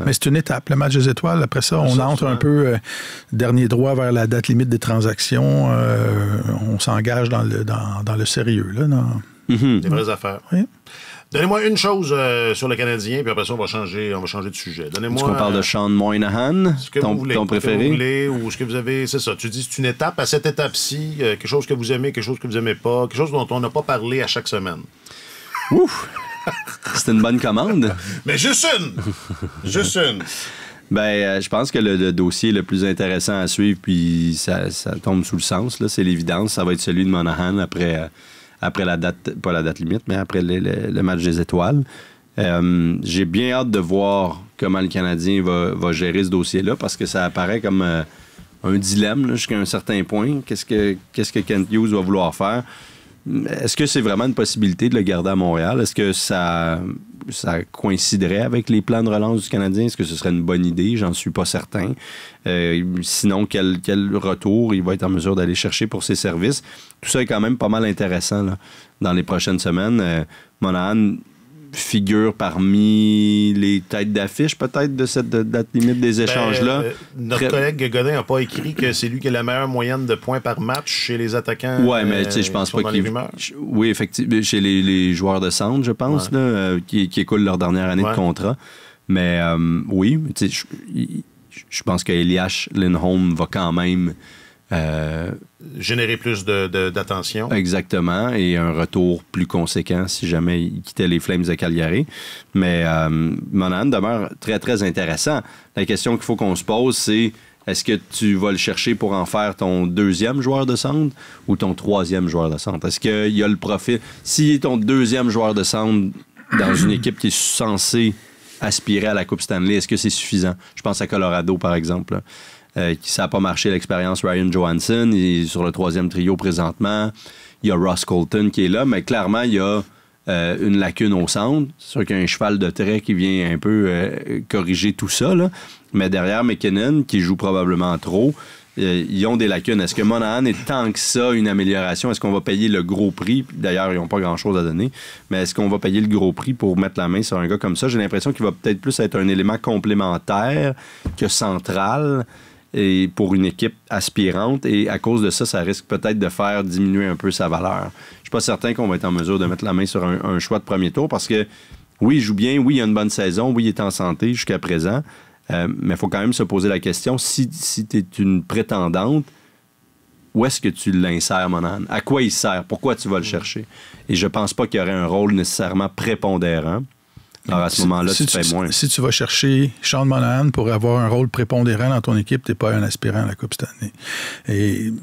Mais c'est une étape, le match des étoiles. Après ça, on entre un peu dernier droit vers la date limite des transactions. On s'engage dans le sérieux, là. Des vraies affaires. Oui. Donnez-moi une chose sur le Canadien, puis après ça, on va changer de sujet. Donnez-moi. Est-ce qu'on parle de Sean Moynihan, ton préféré? Ce que vous voulez, ou ce que vous avez. C'est ça. Tu dis c'est une étape. À cette étape-ci, quelque chose que vous aimez, quelque chose que vous n'aimez pas, quelque chose dont on n'a pas parlé à chaque semaine. Ouf! C'est une bonne commande. Mais juste une! Juste une! Ben, je pense que le dossier le plus intéressant à suivre, puis ça tombe sous le sens, là, c'est l'évidence, ça va être celui de Monahan après la date, pas la date limite, mais après le match des étoiles. J'ai bien hâte de voir comment le Canadien va gérer ce dossier-là, parce que ça apparaît comme un dilemme là, jusqu'à un certain point. Qu'est-ce que Kent Hughes va vouloir faire? Est-ce que c'est vraiment une possibilité de le garder à Montréal? Est-ce que ça coïnciderait avec les plans de relance du Canadien? Est-ce que ce serait une bonne idée? J'en suis pas certain. Sinon, quel retour il va être en mesure d'aller chercher pour ses services? Tout ça est quand même pas mal intéressant là, dans les prochaines semaines. Monahan figure parmi les têtes d'affiche peut-être de cette date limite des échanges-là. Notre collègue Godin n'a pas écrit que c'est lui qui a la meilleure moyenne de points par match chez les attaquants. Oui, mais tu sais, je pense pas qu'il... Oui, effectivement, chez les joueurs de centre, je pense, là, qui écoulent leur dernière année de contrat. Mais oui, tu sais, je pense qu'Elias Lindholm va quand même... générer plus d'attention. Exactement, et un retour plus conséquent si jamais il quittait les Flames de Calgary. Mais Monahan demeure très, très intéressant. La question qu'il faut qu'on se pose, c'est est-ce que tu vas le chercher pour en faire ton deuxième joueur de centre ou ton troisième joueur de centre? Est-ce qu'il y a le profil? S'il est ton deuxième joueur de centre dans une équipe qui est censée aspirer à la Coupe Stanley, est-ce que c'est suffisant? Je pense à Colorado, par exemple, là. Ça n'a pas marché l'expérience Ryan Johansson. Il est sur le troisième trio présentement. Il y a Ross Colton qui est là, mais clairement, il y a une lacune au centre. C'est sûr qu'il y a un cheval de trait qui vient un peu corriger tout ça, là. Mais derrière McKinnon, qui joue probablement trop, ils ont des lacunes. Est-ce que Monahan est tant que ça une amélioration? Est-ce qu'on va payer le gros prix? D'ailleurs, ils n'ont pas grand-chose à donner. Mais est-ce qu'on va payer le gros prix pour mettre la main sur un gars comme ça? J'ai l'impression qu'il va peut-être plus être un élément complémentaire que central et pour une équipe aspirante. Et à cause de ça, ça risque peut-être de faire diminuer un peu sa valeur. Je suis pas certain qu'on va être en mesure de mettre la main sur un choix de premier tour parce que oui, il joue bien, oui, il a une bonne saison, oui, il est en santé jusqu'à présent. Mais il faut quand même se poser la question, si tu es une prétendante, où est-ce que tu l'insères, Monahan? À quoi il sert? Pourquoi tu vas le chercher? Et je pense pas qu'il y aurait un rôle nécessairement prépondérant. Alors, à ce moment-là, tu fais moins. Si tu vas chercher Sean Monahan pour avoir un rôle prépondérant dans ton équipe, tu n'es pas un aspirant à la Coupe Stanley. Et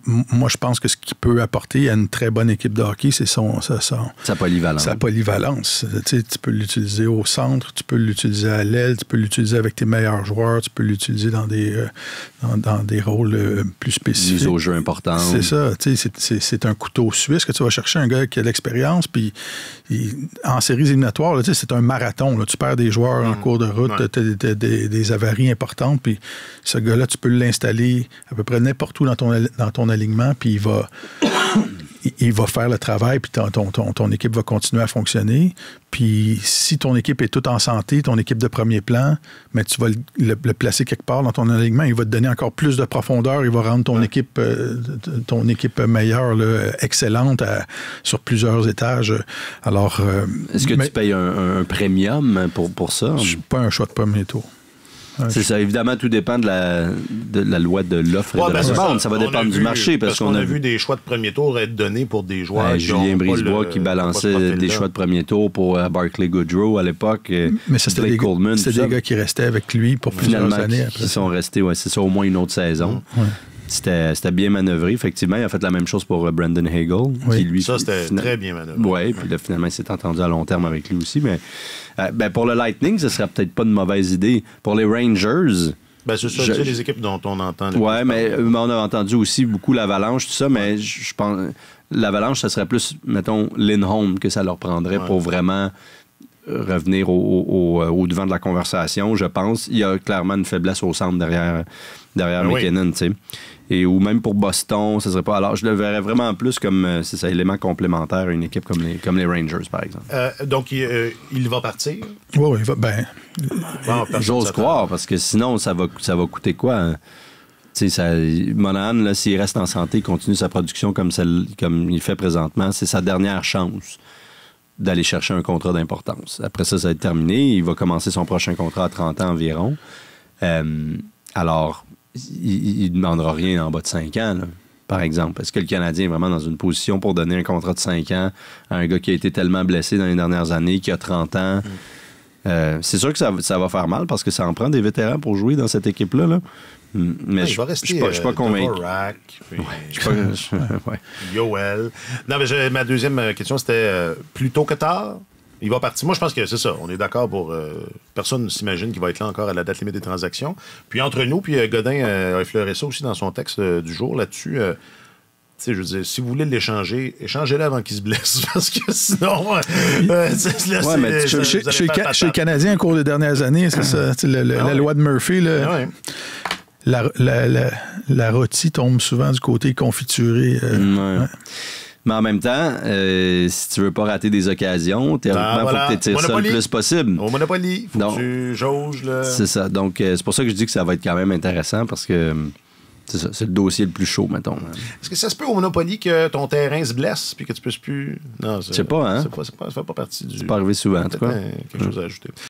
moi, je pense que ce qu'il peut apporter à une très bonne équipe de hockey, c'est sa polyvalence. Sa polyvalence. Tu sais, tu peux l'utiliser au centre, tu peux l'utiliser à l'aile, tu peux l'utiliser avec tes meilleurs joueurs, tu peux l'utiliser dans des rôles plus spécifiques. Mise au jeu important. C'est ça. Tu sais, c'est un couteau suisse que tu vas chercher, un gars qui a de l'expérience, puis en séries éliminatoires, là, tu sais, c'est un marathon. Là. Tu perds des joueurs en cours de route, tu as des avaries importantes, puis ce gars-là, tu peux l'installer à peu près n'importe où dans ton alignement, puis il va faire le travail, puis ton équipe va continuer à fonctionner. Puis si ton équipe est toute en santé, ton équipe de premier plan, mais tu vas le placer quelque part dans ton alignement, il va te donner encore plus de profondeur, il va rendre ton équipe meilleure, là, excellente sur plusieurs étages. Alors, est-ce que tu payes un premium pour ça? Je suis pas un choix de premier tour. C'est ça. Évidemment, tout dépend de la loi de l'offre et de la demande. Ça va dépendre du marché. Parce qu'on a vu des choix de premier tour être donnés pour des joueurs. Julien Brisebois qui balançait des choix de premier tour pour Barclay Goodrow à l'époque. Mais c'était des gars qui restaient avec lui pour plusieurs années. Qui sont restés, c'est ça, au moins une autre saison. C'était bien manœuvré. Effectivement, il a fait la même chose pour Brandon Hagel. Qui, lui, ça, c'était très bien manœuvré. Oui, puis là, finalement, il s'est entendu à long terme avec lui aussi. Mais pour le Lightning, ce serait peut-être pas une mauvaise idée. Pour les Rangers... c'est ça, c'est les équipes dont on entend. Oui, mais on a entendu aussi beaucoup l'Avalanche, tout ça, mais je pense... L'Avalanche, ça serait plus, mettons, Lindholm que ça leur prendrait pour vraiment revenir au devant de la conversation, je pense. Il y a clairement une faiblesse au centre derrière McKinnon, tu sais. Et ou même pour Boston, ce serait pas. Alors, je le verrais vraiment plus comme c'est ça, élément complémentaire à une équipe comme les Rangers, par exemple. Donc, il va partir? Oui, il va. Ben, j'ose croire, parce que sinon, ça va coûter quoi? Hein? Monahan, là, s'il reste en santé, continue sa production comme il fait présentement, c'est sa dernière chance d'aller chercher un contrat d'importance. Après ça va être terminé. Il va commencer son prochain contrat à 30 ans environ. Alors, il ne demandera rien en bas de 5 ans, là, par exemple. Est-ce que le Canadien est vraiment dans une position pour donner un contrat de 5 ans à un gars qui a été tellement blessé dans les dernières années, qui a 30 ans? C'est sûr que ça va faire mal parce que ça en prend des vétérans pour jouer dans cette équipe-là. Là. Mais je ne suis pas convaincu. Yoel. Non, mais ma deuxième question, c'était plus tôt que tard? Il va partir. Moi, je pense que c'est ça. On est d'accord pour... personne ne s'imagine qu'il va être là encore à la date limite des transactions. Puis entre nous, puis Godin a effleuré ça aussi dans son texte du jour là-dessus. Tu sais, je veux dire, si vous voulez l'échanger, échangez-le avant qu'il se blesse, parce que sinon... chez les Canadiens, au cours des dernières années, c'est ça, la loi de Murphy, là, la rôtie tombe souvent du côté confituré. Mais en même temps, si tu veux pas rater des occasions, théoriquement, il faut que tu étires ça le plus possible. Au Monopoly, faut que tu jauges. C'est ça. Donc, c'est pour ça que je dis que ça va être quand même intéressant, parce que c'est ça, c'est le dossier le plus chaud, mettons. Est-ce que ça se peut au Monopoly que ton terrain se blesse puis que tu puisses plus... Non, je sais pas, hein? Ça fait pas partie du... C'est pas arrivé souvent, en tout cas. Quelque chose à ajouter.